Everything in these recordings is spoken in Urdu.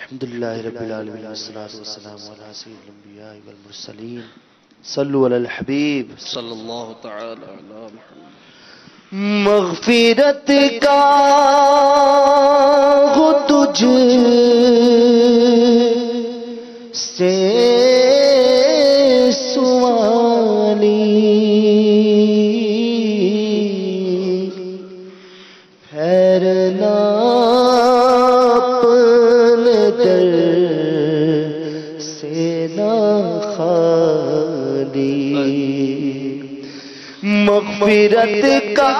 الحمدللہ رب العالمین والصلاة والسلام علی سید الانبیاء والمرسلین صلو علی الحبیب صلی اللہ تعالی علی محمد۔ مغفرت کا ہو تجھ سے سوالی، پھیرنا اپنے در سے نہ خالی، مغفرت کا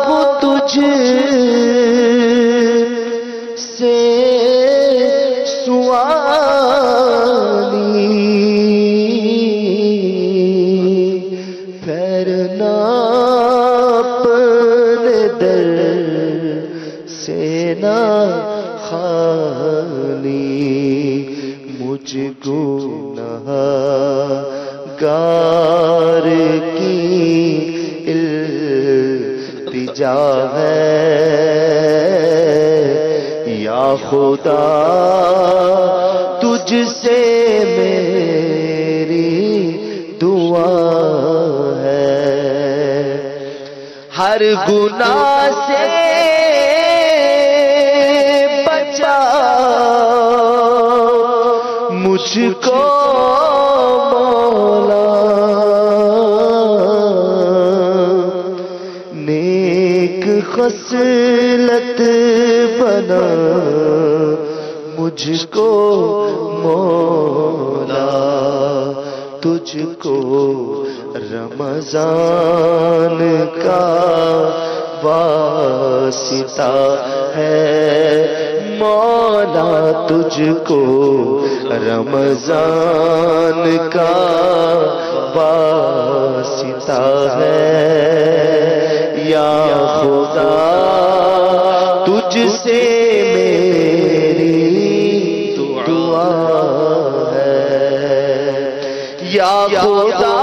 ہو تجھ سے سوالی، پھیرنا اپنے در سے نہ خالی، مجھ گنہگار کی التجا ہے، یا خدا تجھ سے میری دعا ہے، ہر گناہ سے بچا مجھ کو مولا، نیک خصلت بنا مجھ کو مولا، تجھ کو رمضان کا واسطہ ہے مولا، تجھ کو رمضان کا واسطہ ہے، یا خدا تجھ سے میری دعا ہے، یا خدا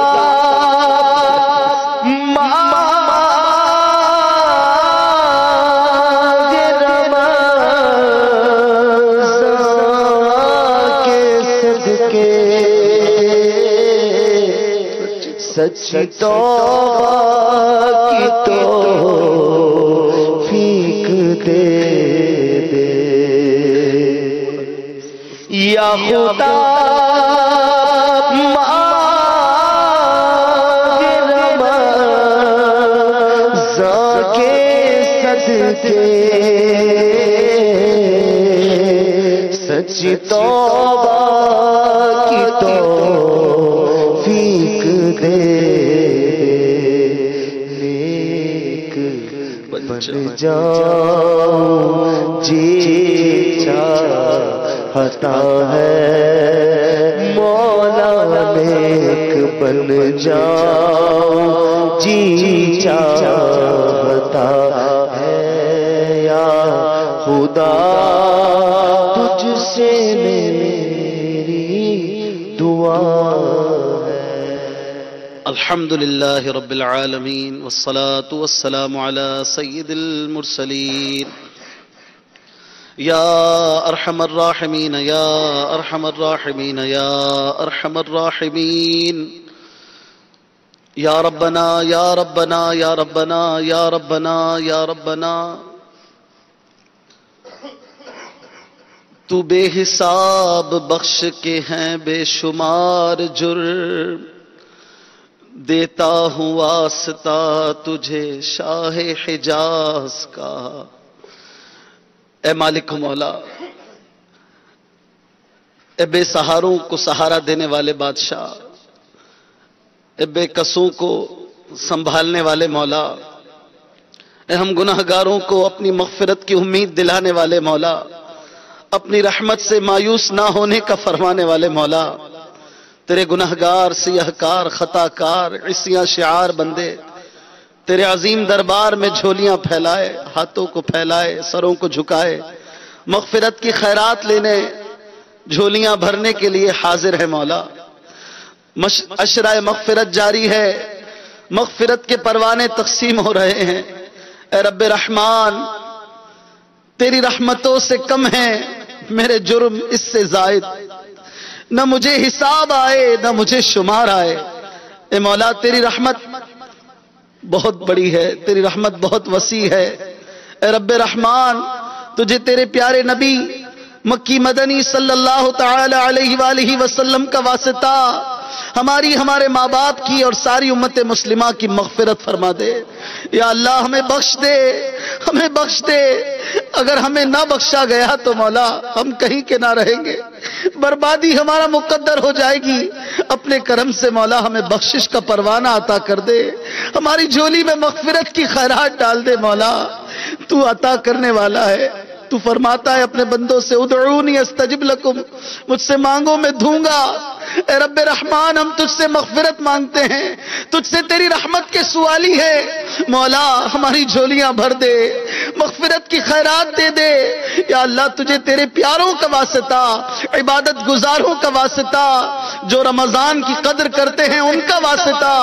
سچی توبہ کی توفیق دے دے، یا خدا مانگ رمضان کے صدقے، سچی توبہ کی توفیق دے، نیک بن جاؤں جی چاہتا ہے مولا، نیک بن جاؤں جی چاہتا ہے، یا خدا تجھ سے میری دعا ہے۔ الحمدللہ رب العالمین والصلاة والسلام علی سید المرسلین، یا ارحم الراحمین یا ارحم الراحمین یا ارحم الراحمین، یا ربنا یا ربنا یا ربنا یا ربنا یا ربنا، تو بے حساب بخش کے ہیں بے شمار جرم، دیتا ہوں واسطہ تجھے شاہ حجاز کا، اے مالک مولا، اے بے سہاروں کو سہارا دینے والے بادشاہ، اے بے کسوں کو سنبھالنے والے مولا، اے ہم گناہگاروں کو اپنی مغفرت کی امید دلانے والے مولا، اپنی رحمت سے مایوس نہ ہونے کا فرمانے والے مولا، تیرے گناہگار سیاہکار خطاکار عصیاں شعار بندے تیرے عظیم دربار میں جھولیاں پھیلائے، ہاتھوں کو پھیلائے، سروں کو جھکائے، مغفرت کی خیرات لینے جھولیاں بھرنے کے لیے حاضر ہے مولا۔ عشرہ مغفرت جاری ہے، مغفرت کے پروانے تقسیم ہو رہے ہیں۔ اے رب رحمان، تیری رحمتوں سے کم ہے میرے جرم اس سے زائد، نہ مجھے حساب آئے نہ مجھے شمار آئے۔ اے مولا تیری رحمت بہت بڑی ہے، تیری رحمت بہت وسیع ہے۔ اے رب رحمان، تجھے تیرے پیارے نبی مکی مدنی صلی اللہ تعالی علیہ وآلہ وسلم کا واسطہ ہمارے ماں باپ کی اور ساری امت مسلمہ کی مغفرت فرما دے۔ یا اللہ ہمیں بخش دے، ہمیں بخش دے۔ اگر ہمیں نہ بخشا گیا تو مولا ہم کہیں کے نہ رہیں گے، بربادی ہمارا مقدر ہو جائے گی۔ اپنے کرم سے مولا ہمیں بخشش کا پروانہ عطا کر دے، ہماری جھولی میں مغفرت کی خیرات ڈال دے۔ مولا تو عطا کرنے والا ہے، تو فرماتا ہے اپنے بندوں سے ادعونی استجب لکم، مجھ سے مانگو میں دوں گا۔ اے رب رحمان، ہم تجھ سے مغفرت مانگتے ہیں، تجھ سے تیری رحمت کے سوالی ہے۔ مولا ہماری جھولیاں بھر دے، مغفرت کی خیرات دے دے۔ یا اللہ تجھے تیرے پیاروں کا واسطہ، عبادت گزاروں کا واسطہ، جو رمضان کی قدر کرتے ہیں ان کا واسطہ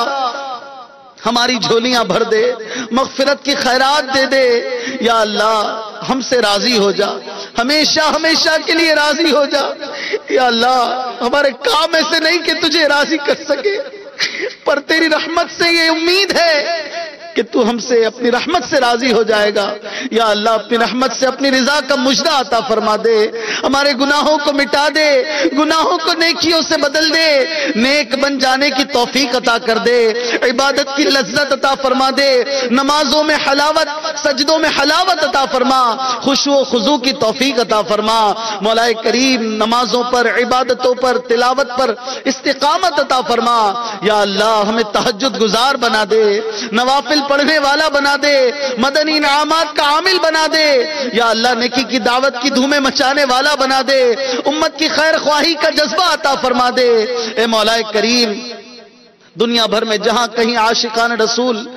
ہماری جھولیاں بھر دے، مغفرت کی خیرات دے دے۔ یا اللہ ہم سے راضی ہو جا، ہمیشہ ہمیشہ کے لیے راضی ہو جا۔ یا اللہ ہمارے کام ایسے نہیں کہ تجھے راضی کر سکے، پر تیری رحمت سے یہ امید ہے کہ تو ہم سے اپنی رحمت سے راضی ہو جائے گا۔ یا اللہ اپنی رحمت سے اپنی رضا کا مجدہ عطا فرما دے، ہمارے گناہوں کو مٹا دے، گناہوں کو نیکیوں سے بدل دے، نیک بن جانے کی توفیق عطا کر دے، عبادت کی لذت عطا فرما دے، نمازوں میں حلاوت، سجدوں میں حلاوت عطا فرما، خشوع و خضوع کی توفیق عطا فرما۔ مولا کریم نمازوں پر، عبادتوں پر، تلاوت پر استقامت عطا فرما۔ یا اللہ ہمیں تہجد گزار بنا دے، نوافل پڑھنے والا بنا دے، مدنی انعامات کا عامل بنا دے۔ یا اللہ نیکی کی دعوت کی دھومیں مچانے والا بنا دے، امت کی خیر خواہی کا جذبہ عطا فرما دے۔ اے مولا کریم دنیا بھر میں جہاں کہیں عاشقان رسول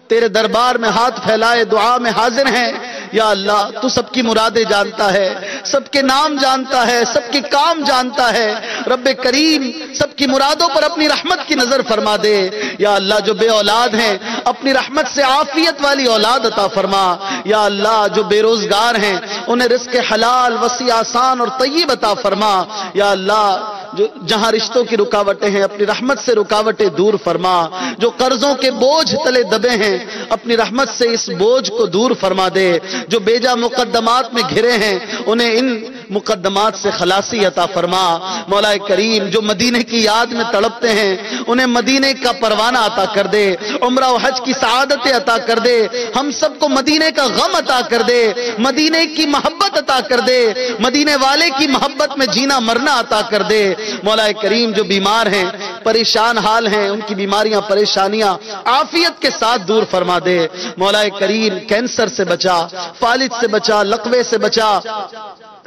تیرے دربار میں ہاتھ پھیلائے دعا میں حاضر ہیں، یا اللہ تو سب کی مرادیں جانتا ہے، سب کے نام جانتا ہے، سب کے کام جانتا ہے۔ رب کریم سب کی مرادوں پر اپنی رحمت کی نظر فرما دے۔ یا اللہ جو بے اولاد ہیں اپنی رحمت سے عافیت والی اولاد عطا فرما۔ یا اللہ جو بے روزگار ہیں انہیں رزق حلال وسیع آسان اور طیب عطا فرما۔ یا اللہ جو جہاں رشتوں کی رکاوٹیں ہیں اپنی رحمت سے رکاوٹیں دور فرما، جو قرضوں کے بوجھ تلے دبے ہیں اپنی رحمت سے اس بوجھ کو دور فرما دے، جو بیجا مقدمات میں گھرے ہیں انہیں ان مقدمات سے خلاصی عطا فرما۔ مولا کریم جو مدینے کی یاد میں تڑپتے ہیں انہیں مدینے کا پروانہ عطا کر دے، عمرہ و حج کی سعادتیں عطا کر دے، ہم سب کو مدینے کا غم عطا کر دے، مدینے کی محبت عطا کر دے، مدینے والے کی محبت میں جینا مرنا عطا کر دے۔ مولا کریم جو بیمار ہیں پریشان حال ہیں ان کی بیماریاں پریشانیاں عافیت کے ساتھ دور فرما دے۔ مولا کریم کینسر سے بچا، فالج سے بچا، لقوے سے بچا،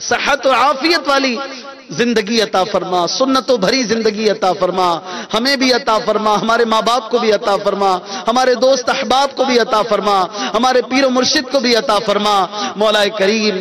صحت و عافیت والی زندگی عطا فرما، سنتوں بھری زندگی عطا فرما، ہمیں بھی عطا فرما، ہمارے ماں باپ کو بھی عطا فرما، ہمارے دوست احباب کو بھی عطا فرما، ہمارے پیر و مرشد کو بھی عطا فرما۔ مولا کریم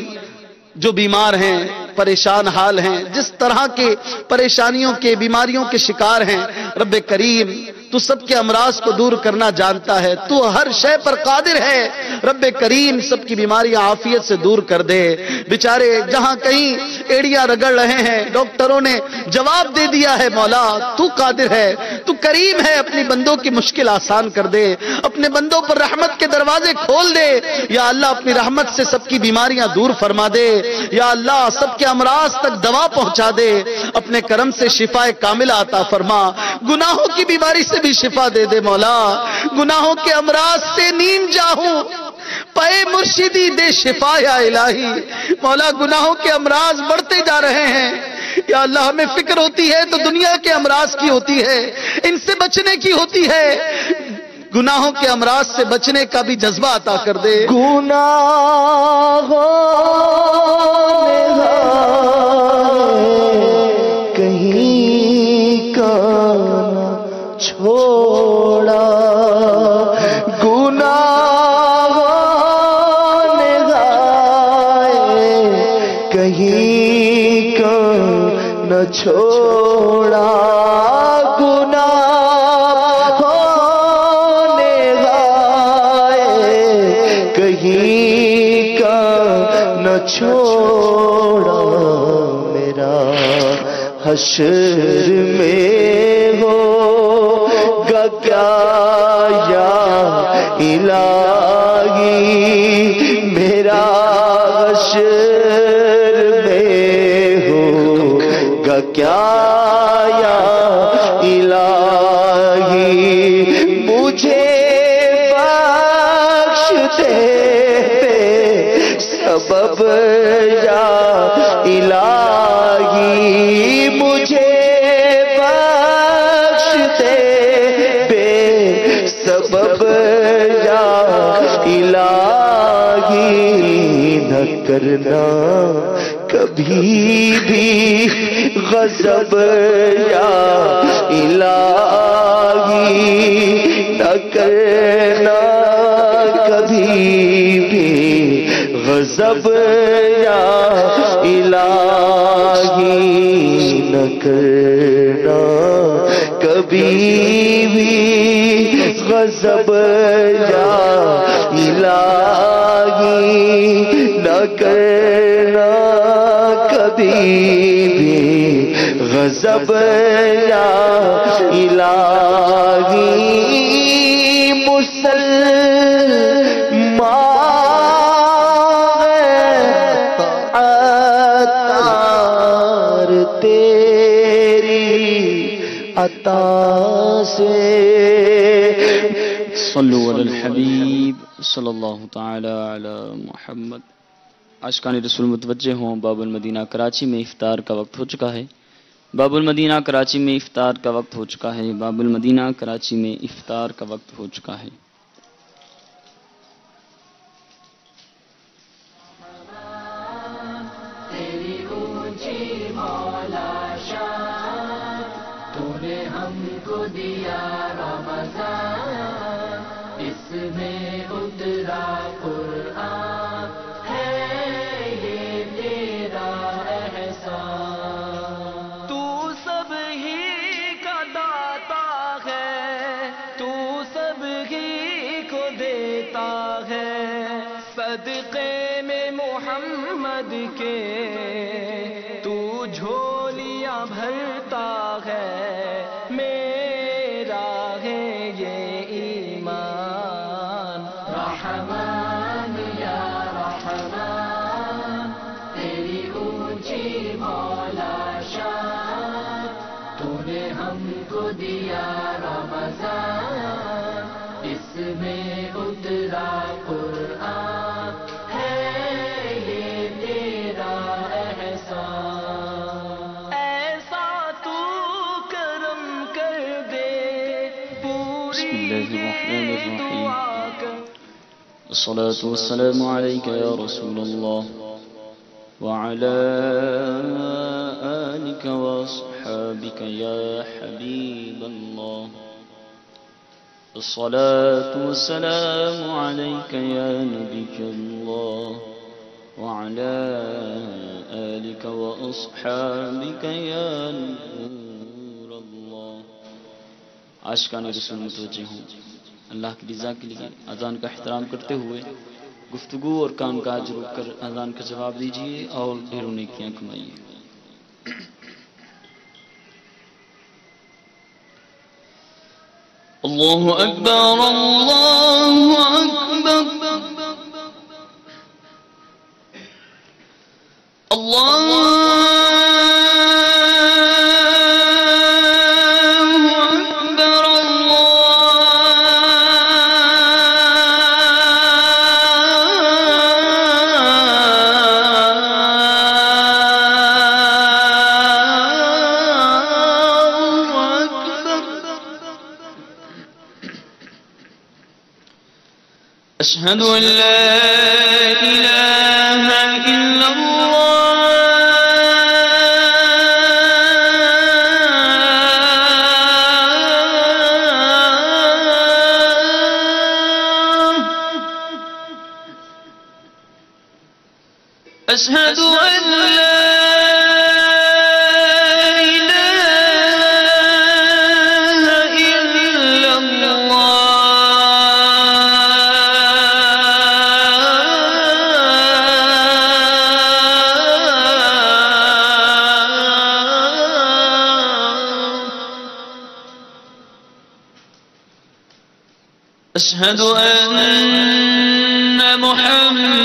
جو بیمار ہیں پریشان حال ہیں، جس طرح کے پریشانیوں کے بیماریوں کے شکار ہیں، رب کریم تو سب کے امراض کو دور کرنا جانتا ہے، تو ہر شے پر قادر ہے۔ رب کریم سب کی بیماریاں عافیت سے دور کر دے۔ بیچارے جہاں کہیں ایڑیاں رگڑ رہے ہیں ڈاکٹروں نے جواب دے دیا ہے، مولا تو قادر ہے، تو کریم ہے، اپنی بندوں کی مشکل آسان کر دے، اپنے بندوں پر رحمت کے دروازے کھول دے۔ یا اللہ اپنی رحمت سے سب کی بیماریاں دور فرما دے۔ یا اللہ سب کے امراض تک دوا پہنچا دے، اپنے کرم سے شفا کاملہ عطا فرما، گناہوں کی بیماری سے بھی شفا دے دے۔ مولا گناہوں کے امراض سے نیم جاہوں پے مرشدی دے شفا یا الہی۔ مولا گناہوں کے امراض بڑھتے جا رہے ہیں، یا اللہ ہمیں فکر ہوتی ہے تو دنیا کے امراض کی ہوتی ہے، ان سے بچنے کی ہوتی ہے، گناہوں کے امراض سے بچنے کا بھی جذبہ عطا کر دے۔ گناہوں کہیں کا نہ چھوڑا، گناہوں کہیں کا نہ چھوڑا، کہیں کا نہ چھوڑا میرا حشر میں ہوگا کیا یا الہی میرا حشر میں ہوگا کیا یا الہی مجھے بخش دے سبب یا الہی مجھے بخش دے بے سبب یا الہی نہ کرنا کبھی بھی غضب یا الہی نہ کرنا کبھی بھی غضب یا الہی نہ کرنا کبھی بھی غضب یا الہی نہ کرنا کبھی بھی غضب یا الہی عطا سے صلو علی الحبیب صلی اللہ تعالی علی محمد. عاشقان رسول متوجہ ہوں، باب المدینہ کراچی میں افطار کا وقت ہو چکا ہے. باب المدینہ کراچی میں افطار کا وقت ہو چکا ہے. باب المدینہ کراچی میں افطار کا وقت ہو چکا ہے. صدقے میں محمد کے تو جھولیاں بھرتا ہے، میرا ہے یہ ایمان. رحمان یا رحمان تیری اونچی مولا شان، تو نے ہم کو دیا رمضان، اس میں اترا قرآن، الصلاة والسلام عليك يا رسول الله وعلى آلك وأصحابك يا حبيب الله. الصلاة والسلام عليك يا نبي الله وعلى آلك وأصحابك يا نور الله. عاشقان رسول متوجہ ہوں، اللہ کی رضا کے لیے اذان کا احترام کرتے ہوئے گفتگو اور کام کاج روک کر اذان کا جواب دیجیے اور ڈھیروں نیکیاں کمائیے. اللہ اکبر اللہ اکبر اللہ أشهد أن لا إله إلا الله أشهد أن لا أشهد أن محمدًا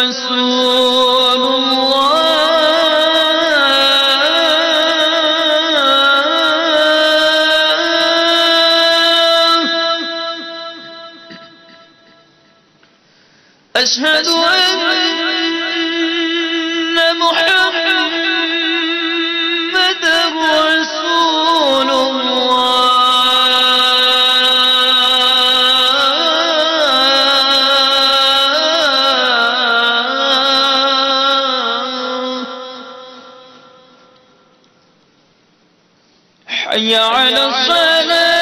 رسول الله. أشهد أن محمدًا رسول الله. حي على الصلاة.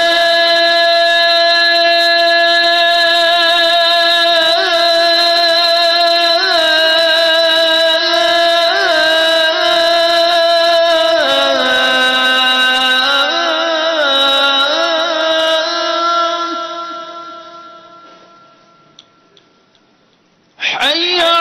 حي